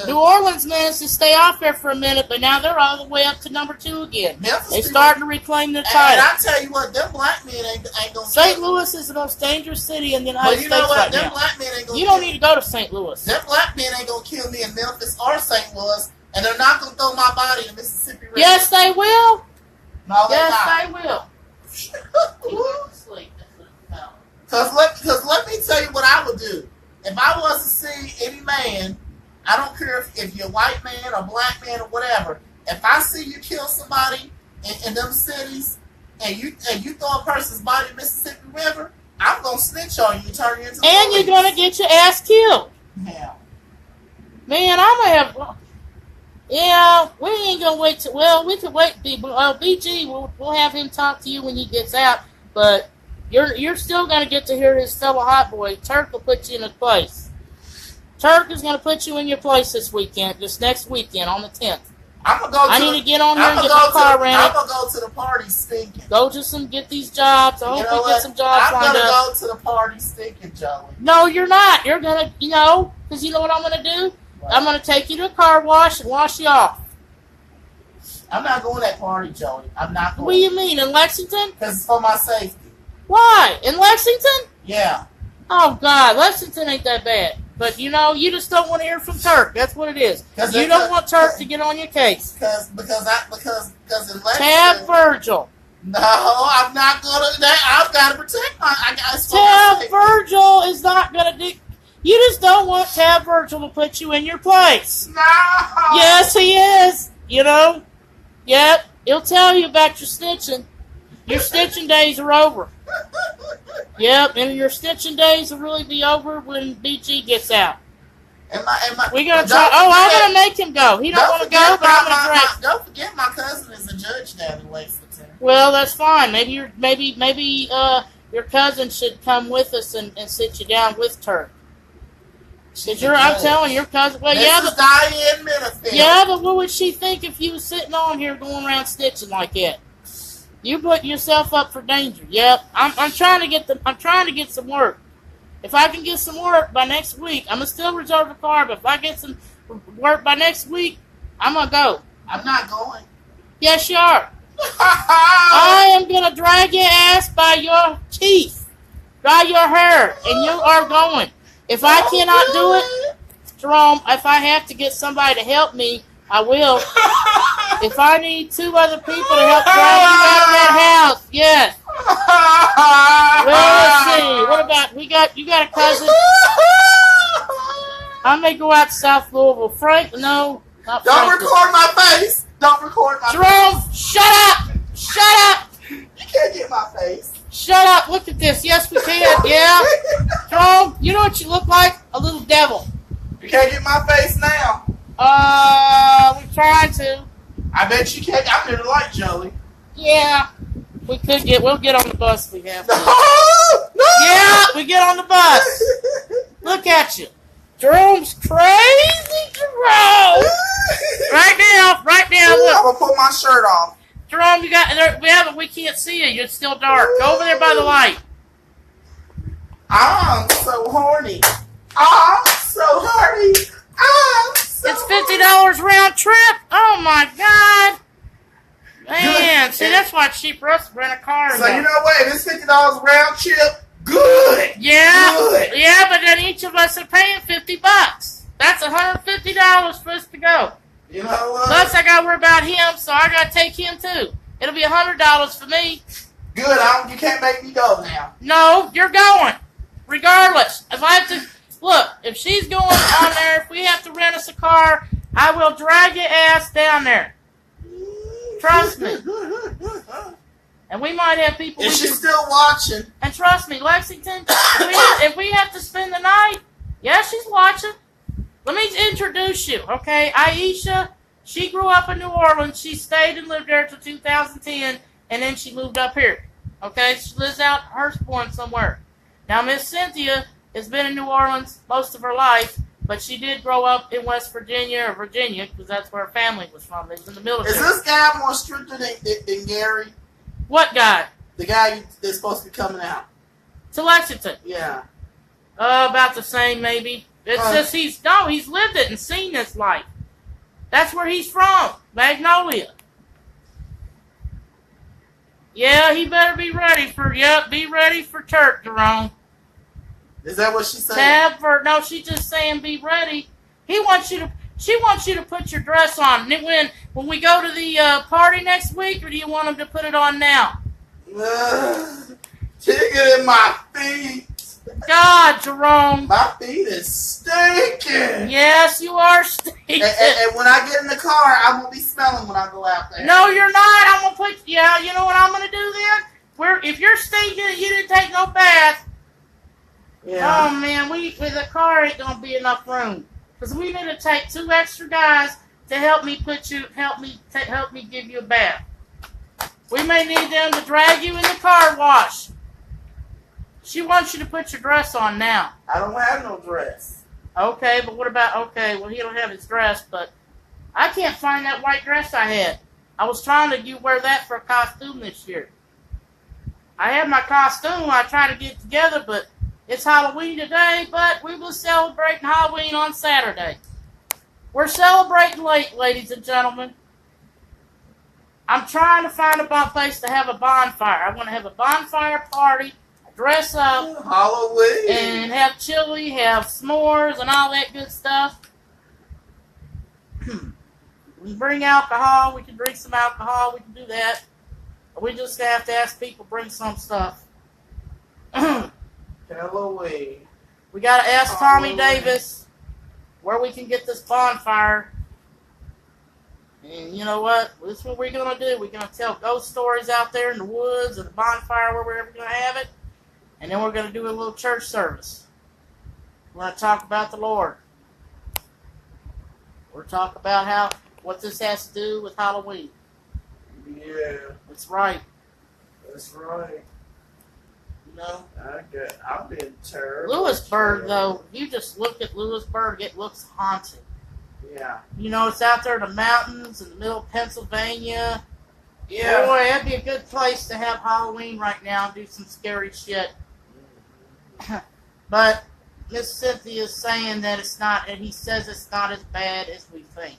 New Orleans managed to stay off there for a minute, but now they're all the way up to number 2 again. They're starting to reclaim their title. And I tell you what, them black men ain't gonna. St. Louis is the most dangerous city in the United States right now. Them black men ain't gonna. You don't need to go to St. Louis. Them black men ain't gonna kill me in Memphis or St. Louis, and they're not gonna throw my body in the Mississippi River. Yes, they will. No, yes, they will. Because let me tell you what I would do. If I was to see any man, I don't care if you're a white man or black man or whatever, if I see you kill somebody in them cities and you throw a person's body in the Mississippi River, I'm going to snitch on you and turn you into the And you're going to get your ass killed. Yeah. Man, I'm going to have... Yeah, we ain't gonna wait till. Well, we could wait. BG, we'll have him talk to you when he gets out. But you're still gonna get to hear his fellow hot boy. Turk will put you in his place. Turk is gonna put you in your place this next weekend on the 10th. I need to get on here and get my car rented. I'm gonna go to the party stinking. Get these jobs. I hope you get some jobs lined up. I'm gonna go to the party stinking, Joey. No, you're not. You're gonna, because you know what I'm gonna do? What? I'm gonna take you to a car wash and wash you off. I'm not going to that party, Joey. I'm not going. What do you mean, in Lexington? Because it's for my safety. Why? In Lexington? Yeah. Oh, God. Lexington ain't that bad. But, you just don't want to hear from Turk. That's what it is. You don't want Turk to get on your case. Because in Lexington... Tab Virgil. No, I'm not going to... I've got to protect my... Tab Virgil is not going to do... You just don't want Tab Virgil to put you in your place. No! Yes, he is. Yep. He'll tell you about your stitching. Your stitching days are over. Yep, and your stitching days will really be over when BG gets out. We're gonna try. I'm gonna make him go. He don't want to go, but I'm gonna drag. Don't forget, my cousin is a judge down in Lexington. Well, that's fine. Maybe your cousin should come with us and sit you down with Turk. I'm telling your cousin. Well, Mrs. Diane Minifield. Yeah, but what would she think if you was sitting on here going around stitching like that? You put yourself up for danger. Yep. I'm trying to get some work. If I can get some work by next week, I'm gonna still reserve a car. But if I get some work by next week, I'm gonna go. I'm not going. Yes, you are. I am gonna drag your ass by your teeth, by your hair, and you are going. If I cannot do it, Jerome, if I have to get somebody to help me, I will. If I need 2 other people to help drag you out of that house, yes. Well, let's see. What about you got a cousin? I may go out to South Louisville. Frank, no. Don't record my face. Don't record my Jerome, face. Shut up. Shut up. You can't get my face. Shut up. Look at this. Yes, we can. Yeah. Jerome, you know what you look like? A little devil. You can't get my face now. We're trying to. I bet you can't. I'm near the light, Joey. Yeah. We'll get on the bus if we have to. No! Yeah, we get on the bus. Look at you. Jerome's crazy Jerome. Right now. Look. I'm going to pull my shirt off. Jerome, we can't see you. It's still dark. Go over there by the light. I'm so horny. It's $50 round trip. Oh my God. Man, see, that's why it's cheap for us to rent a car. So, you know what? If it's $50 round trip, good. Yeah. Good. Yeah, but then each of us are paying $50. That's $150 for us to go. You know what? Plus, I got to worry about him, so I got to take him too. It'll be $100 for me. Good. You can't make me go now. No, you're going. Regardless. If I have to... Look, if she's going on there, if we have to rent us a car, I will drag your ass down there. Trust me. And we might have people... Is she still watching? And trust me, Lexington, if we have to spend the night, yeah, she's watching. Let me introduce you, okay? Aisha, she grew up in New Orleans. She stayed and lived there until 2010, and then she moved up here, okay? She lives out Hurstbourne somewhere. Now, Miss Cynthia has been in New Orleans most of her life, but she did grow up in West Virginia, because that's where her family was from. They was in the military. Is this guy more stricter than Gary? What guy? The guy that's supposed to be coming out. To Lexington. Yeah. About the same, maybe. It's just he's lived it and seen this life. That's where he's from, Magnolia. Yeah, he better be ready for Turk, Jerome. Is that what she's saying? No, she's just saying be ready. She wants you to put your dress on. When we go to the party next week, or do you want him to put it on now? Chicken in my feet. God, Jerome. My feet is stinking. Yes, you are stinking. And when I get in the car, I'm going to be smelling when I go out there. No, you're not. I'm going to put... Yeah, you know what I'm going to do then? If you're stinking and you didn't take no bath... Yeah. Oh, man, the car ain't going to be enough room. Because we need to take 2 extra guys to help me give you a bath. We may need them to drag you in the car wash. She wants you to put your dress on now. I don't have no dress. Okay, but what about, okay, well, he don't have his dress, but I can't find that white dress I had. I was trying to wear that for a costume this year. I had my costume I tried to get together, but it's Halloween today, but we will celebrate Halloween on Saturday. We're celebrating late, ladies and gentlemen. I'm trying to find a place to have a bonfire. I want to have a bonfire party, dress up, Halloween, and have chili, have s'mores, and all that good stuff. We can bring alcohol. We can drink some alcohol. We can do that. We just have to ask people to bring some stuff. Halloween. We got to ask Tommy Davis where we can get this bonfire. And you know what? This is what we're going to do. We're going to tell ghost stories out there in the woods or the bonfire where we're ever going to have it. And then we're going to do a little church service. We're going to talk about the Lord. We're talking about what this has to do with Halloween. Yeah. That's right. That's right. You know? I've been terrible. Lewisburg, though, if you just look at Lewisburg, it looks haunted. Yeah. You know, it's out there in the mountains in the middle of Pennsylvania. Yeah. Boy, that'd be a good place to have Halloween right now and do some scary shit. But Miss Cynthia is saying that it's not, and he says it's not as bad as we think.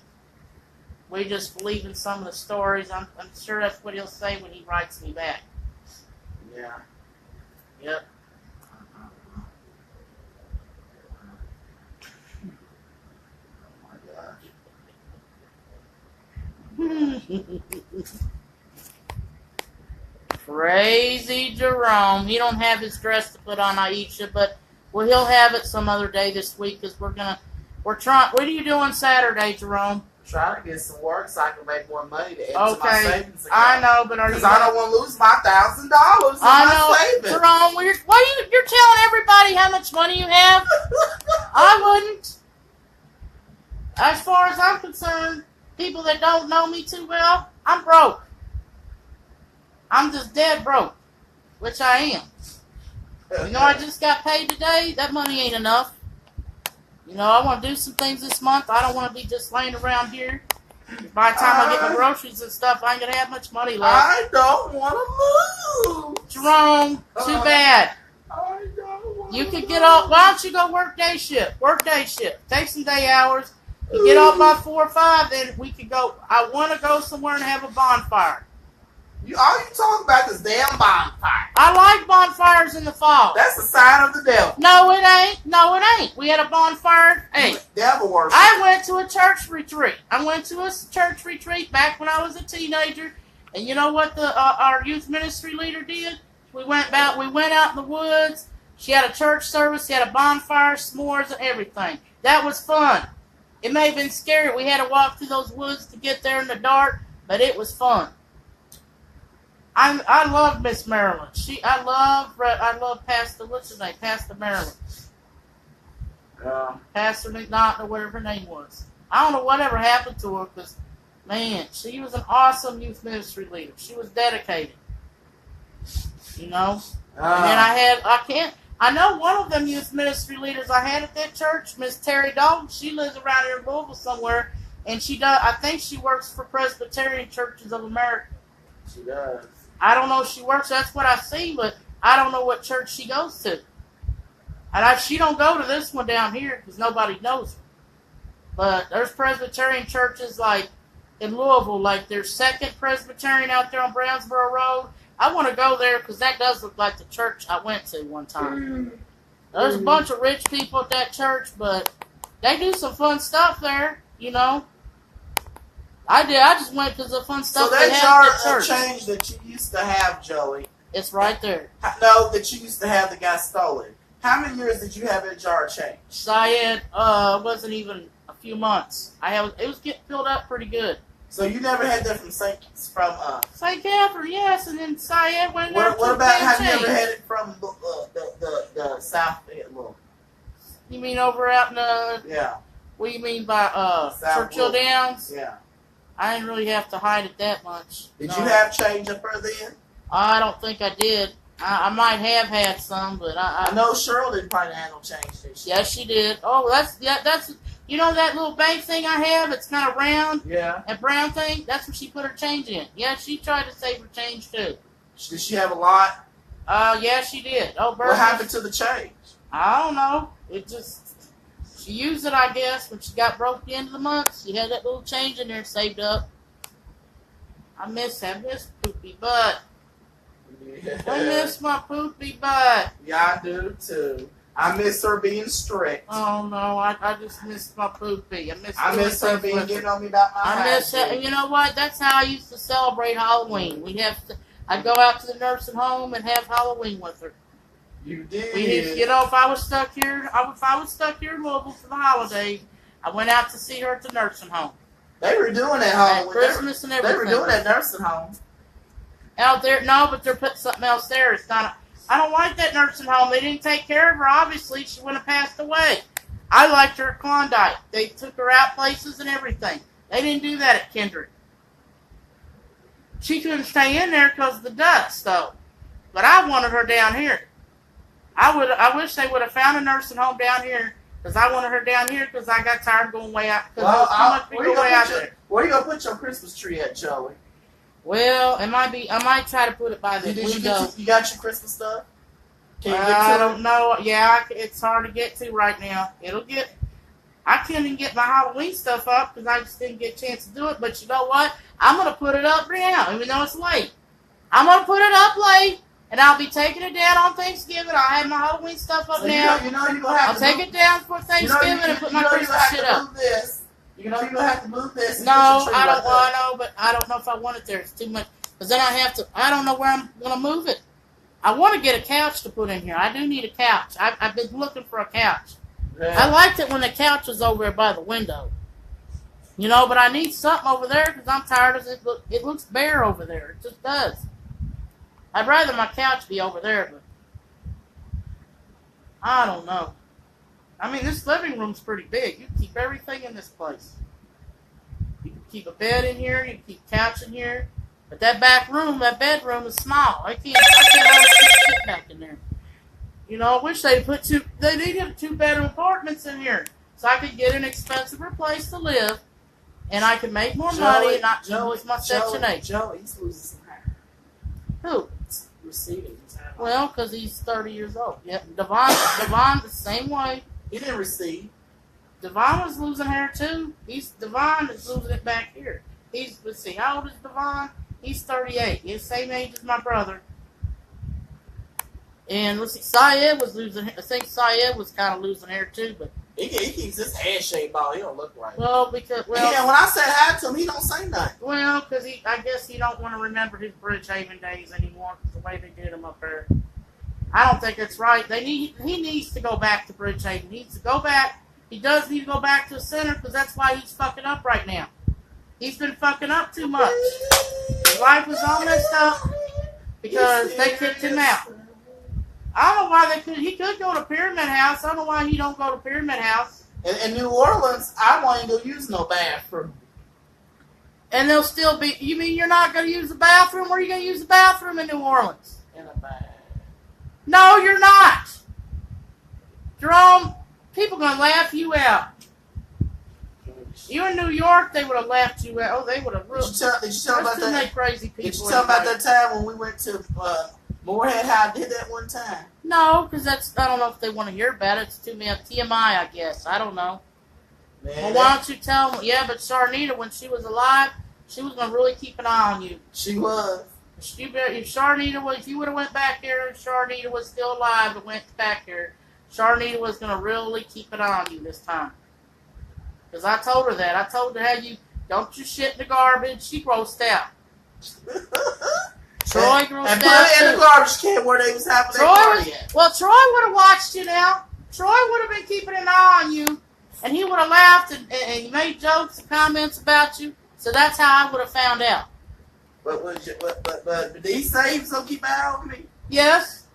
We just believe in some of the stories. I'm sure that's what he'll say when he writes me back. Yeah. Yep. Crazy Jerome. He don't have his dress to put on Aisha, but he'll have it some other day this week because we're trying. What are you doing Saturday, Jerome? Trying to get some work so I can make more money to add to my savings account. I know, but are you? Because I don't want to lose my $1,000 in my savings. Jerome. You're telling everybody how much money you have? I wouldn't. As far as I'm concerned, people that don't know me too well, I'm broke. I'm just dead broke, which I am. You know, I just got paid today. That money ain't enough. You know, I want to do some things this month. I don't want to be just laying around here. By the time I get my groceries and stuff, I ain't going to have much money left. I don't want to lose. Jerome, too bad. I don't want You could get off. Why don't you go work day shift? Work day shift. Take some day hours. You get off by 4 or 5, then we could go. I want to go somewhere and have a bonfire. All you talking about is damn bonfire. I like bonfires in the fall. That's the sign of the devil. No, it ain't. No, it ain't. We had a bonfire. Hey, devil worship. I went to a church retreat. Back when I was a teenager. And you know what our youth ministry leader did? We went out in the woods. She had a church service. She had a bonfire, s'mores, and everything. That was fun. It may have been scary. We had to walk through those woods to get there in the dark, but it was fun. I love Miss Marilyn. I love Pastor, what's her name? Pastor Marilyn. Pastor McNaughton or whatever her name was. I don't know whatever happened to her because, man, she was an awesome youth ministry leader. She was dedicated. You know? And then I know one of them youth ministry leaders I had at that church, Miss Terry Dalton. She lives around here in Louisville somewhere, and I think she works for Presbyterian Churches of America. She does. I don't know if she works. That's what I see, but I don't know what church she goes to. And she don't go to this one down here because nobody knows her. But there's Presbyterian churches like in Louisville, like there's Second Presbyterian out there on Brownsboro Road. I want to go there because that does look like the church I went to one time. There's a bunch of rich people at that church, but they do some fun stuff there, you know. I did. I just went because of fun stuff. So that jar of change that you used to have, Joey. It's right there. No, that you used to have that got stolen. How many years did you have that jar of change? Syed, wasn't even a few months. It was getting filled up pretty good. So you never had that from St. Catherine, yes, and then Syed went there. What about, have you ever had it from the South end? You mean over out in the... Yeah. What do you mean by South Churchill Louisville. Downs? Yeah. I didn't really have to hide it that much. Did No. you have change up there then? I don't think I did. I might have had some, but I know Cheryl didn't probably have no change, did she? Yes, she did. Oh, that's you know that little bank thing I have? It's kind of round. Yeah. That brown thing. That's where she put her change in. Yeah, she tried to save her change too. Did she have a lot? Yeah, she did. Oh, Bert. What happened to the change? I don't know. It just she used it, I guess, when she got broke at the end of the month. She had that little change in there saved up. I miss poopy butt. Yeah. I miss my poopy butt. Yeah, I do too. I miss her being strict. Oh no, I just miss my poopy. I miss her being getting on me about my I miss that. And you know what? That's how I used to celebrate Halloween. I'd go out to the nursing home and have Halloween with her. You did. You know, if I was stuck here in Louisville for the holidays, I went out to see her at the nursing home. They were doing that Halloween. Christmas and everything. They were doing that nursing home. Out there, no, but they're putting something else there. It's not. I don't like that nursing home. They didn't take care of her. Obviously, she wouldn't have passed away. I liked her at Klondike. They took her out places and everything. They didn't do that at Kendrick. She couldn't stay in there because of the dust, though. But I wanted her down here. I wish they would have found a nursing home down here because I wanted her down here because I got tired of going way out. Well, Where are you gonna put your Christmas tree at, Joey? Well, it might be. I might try to put it by the window. You got your Christmas stuff? Can you get to I don't know. Yeah, it's hard to get to right now. I can't even get my Halloween stuff up because I just didn't get a chance to do it. But you know what? I'm going to put it up now, even though it's late. I'm going to put it up late, and I'll be taking it down on Thanksgiving. I'll have my Halloween stuff up now. You know you're gonna have I'll take it down for Thanksgiving and put my Christmas shit up. You know you're going to have to move this. No, I don't. Well, I know, but I don't know if I want it there. It's too much. Because then I don't know where I'm going to move it. I want to get a couch to put in here. I do need a couch. I've been looking for a couch. Yeah. I liked it when the couch was over there by the window. You know, but I need something over there because I'm tired of it. It looks bare over there. It just does. I'd rather my couch be over there, but I don't know. I mean, this living room's pretty big. You can keep everything in this place. You can keep a bed in here. You can keep a couch in here. But that back room, that bedroom is small. I can't hardly keep shit back in there. You know, I wish they needed 2-bedroom apartments in here. So I could get an expensiver place to live, and I could make more money and not lose my Section 8. Joey's losing some hair. Who? Receding his hair. Well, because he's 30 years old. Yep. Devon the same way. He didn't recede. Devon was losing hair too. Devon is losing it back here. Let's see, how old is Devon? He's 38. He's the same age as my brother. And let's see, Syed was losing. I think Syed was kind of losing hair too, but he keeps his head shaved bald. He don't look right. Yeah, when I said hi to him, he don't say nothing. Well, because I guess he don't want to remember his Bridgehaven days anymore because the way they did him up there. I don't think it's right. He needs to go back to Bridgehaven. He needs to go back. He does need to go back to the center because that's why he's fucking up right now. He's been fucking up too much. His life was all messed up because they kicked him out. I don't know why they could. He could go to Pyramid House. I don't know why he don't go to Pyramid House. In New Orleans, I won't even go use no bathroom. And they'll still be. You mean you're not going to use the bathroom? Where are you going to use the bathroom in New Orleans? In a bath. No, you're not. Jerome, people going to laugh you out. You in New York, they would have laughed you out. Oh, they would have really. Did you tell about that? Crazy people. Did you tell about that time when we went to Moorhead? How I did that one time? No, because I don't know if they want to hear about it. It's too many TMI, I guess. I don't know. Man, well, why don't you tell them? Yeah, but Sharnita, when she was alive, she was going to really keep an eye on you. She was. If you would have went back there and Sharnita was still alive and went back there, Sharnita was going to really keep an eye on you this time. Because I told her that. I told her how you don't shit in the garbage. She grossed out. Troy grossed out. And put it in the garbage can where they was having their party at. Well, Troy would have watched you now. Troy would have been keeping an eye on you. And he would have laughed and made jokes and comments about you. So that's how I would have found out. But did he say he was going to keep an eye on me? Yes.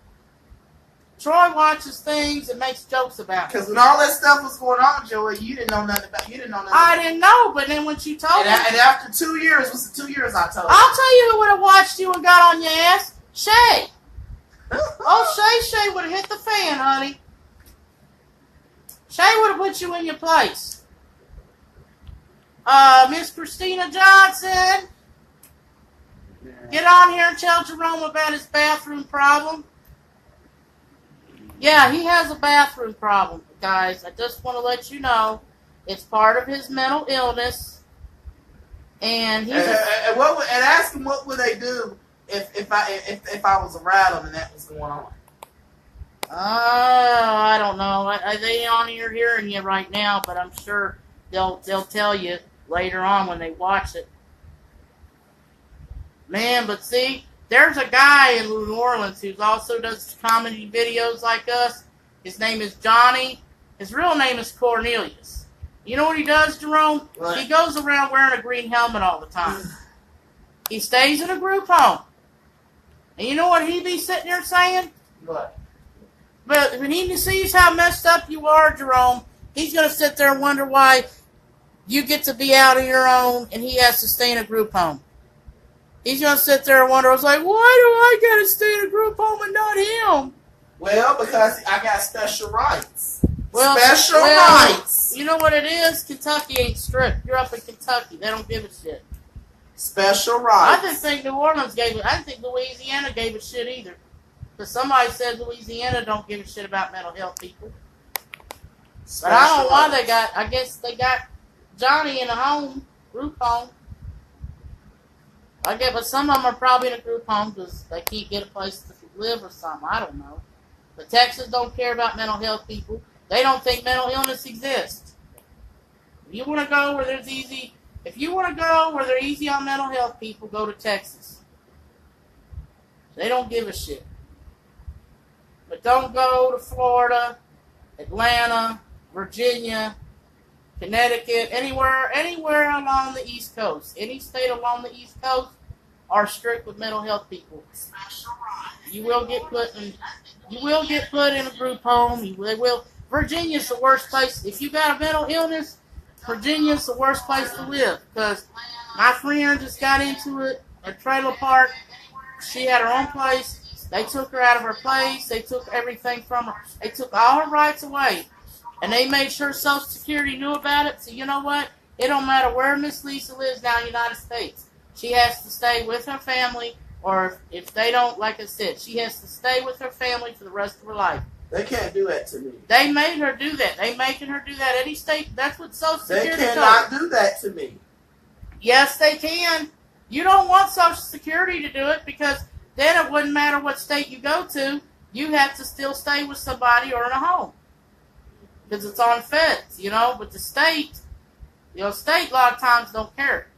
Troy watches things and makes jokes about it. Because when all that stuff was going on, Joey, you didn't know nothing about. You didn't know nothing. I didn't know, but then when she told me, and after 2 years, what's the 2 years I told you? I'll tell you who would have watched you and got on your ass. Shay. Oh, Shay would have hit the fan, honey. Shay would have put you in your place. Miss Christina Johnson. Get on here and tell Jerome about his bathroom problem. Yeah, he has a bathroom problem, guys. I just want to let you know it's part of his mental illness. And he's and ask him what would they do if I was around him and that was going on. I don't know. They on here hearing you right now, but I'm sure they'll tell you later on when they watch it. Man, but see, there's a guy in New Orleans who also does comedy videos like us. His name is Johnny. His real name is Cornelius. You know what he does, Jerome? What? He goes around wearing a green helmet all the time. He stays in a group home. And you know what he be sitting there saying? What? But when he sees how messed up you are, Jerome, he's going to sit there and wonder why you get to be out on your own and he has to stay in a group home. He's going to sit there and wonder, I was like, why do I got to stay in a group home and not him? Well, because I got special rights. Special rights. You know what it is? Kentucky ain't strict. You're up in Kentucky. They don't give a shit. Special rights. I didn't think New Orleans gave it. I didn't think Louisiana gave a shit either. Because somebody said Louisiana don't give a shit about mental health people. But I don't know why they got, I guess they got Johnny in a home, group home. I get, but some of them are probably in a group home because they can't get a place to live or something. I don't know. But Texas don't care about mental health people. They don't think mental illness exists. If you want to go where there's easy, if you want to go where they're easy on mental health people, go to Texas. They don't give a shit. But don't go to Florida, Atlanta, Virginia, Connecticut, anywhere along the East Coast. Any state along the East Coast are strict with mental health people. You will get put in a group home. They will. Virginia's the worst place. If you got a mental illness, Virginia's the worst place to live. Because my friend just got into it at trailer park. She had her own place. They took her out of her place. They took everything from her. They took all her rights away. And they made sure Social Security knew about it. So you know what? It don't matter where Miss Lisa lives now in the United States. She has to stay with her family. Or if they don't, like I said, she has to stay with her family for the rest of her life. They can't do that to me. They made her do that. They making her do that. Any state, that's what Social Security They cannot do that to me. Yes, they can. You don't want Social Security to do it because then it wouldn't matter what state you go to. You have to still stay with somebody or in a home. Because it's on feds, you know. But the state, state a lot of times don't care.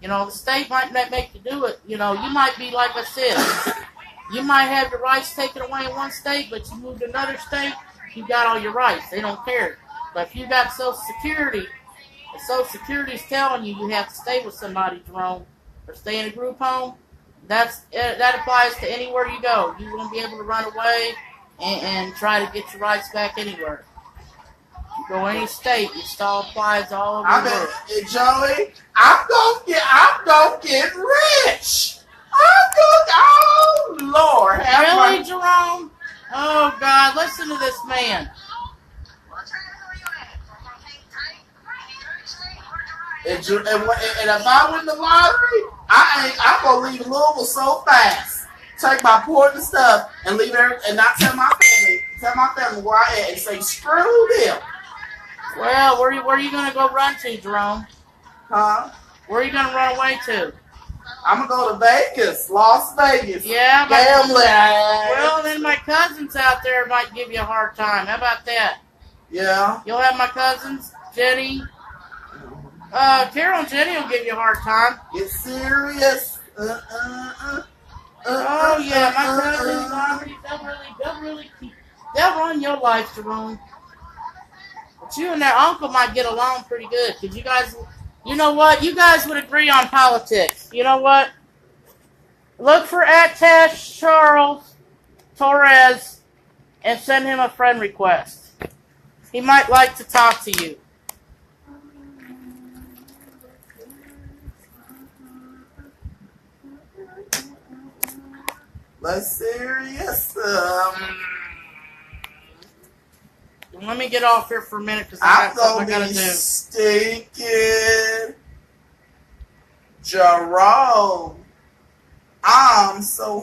The state might not make you do it. You might be, like I said, you might have your rights taken away in one state, but you move to another state, you got all your rights. They don't care. But if you got Social Security, and Social Security's telling you have to stay with somebody, Jerome, or stay in a group home, that applies to anywhere you go. You won't be able to run away and try to get your rights back anywhere. You go any state, it still applies all over the world. Joey, I'm gonna get rich. Oh Lord, really, Jerome? Oh God, listen to this man. And if I win the lottery, I'm gonna leave Louisville so fast. Take my important stuff and leave there and not tell my family where I am and say screw them. Well, where are you gonna go run to, Jerome? Huh? Where are you gonna run away to? I'm gonna go to Vegas, Las Vegas. Yeah, gambling. Well, then my cousins out there might give you a hard time. How about that? Yeah. You'll have my cousins, Jenny. Carol and Jenny will give you a hard time. Get serious. Oh yeah, my cousins, they'll run your life, Jerome. But you and their uncle might get along pretty good, because you guys, you know what? You guys would agree on politics. You know what? Look for @Tash Charles Torres and send him a friend request. He might like to talk to you. Let's serious. Let me get off here for a minute because I got something I gotta do. Stinking Jerome. I'm so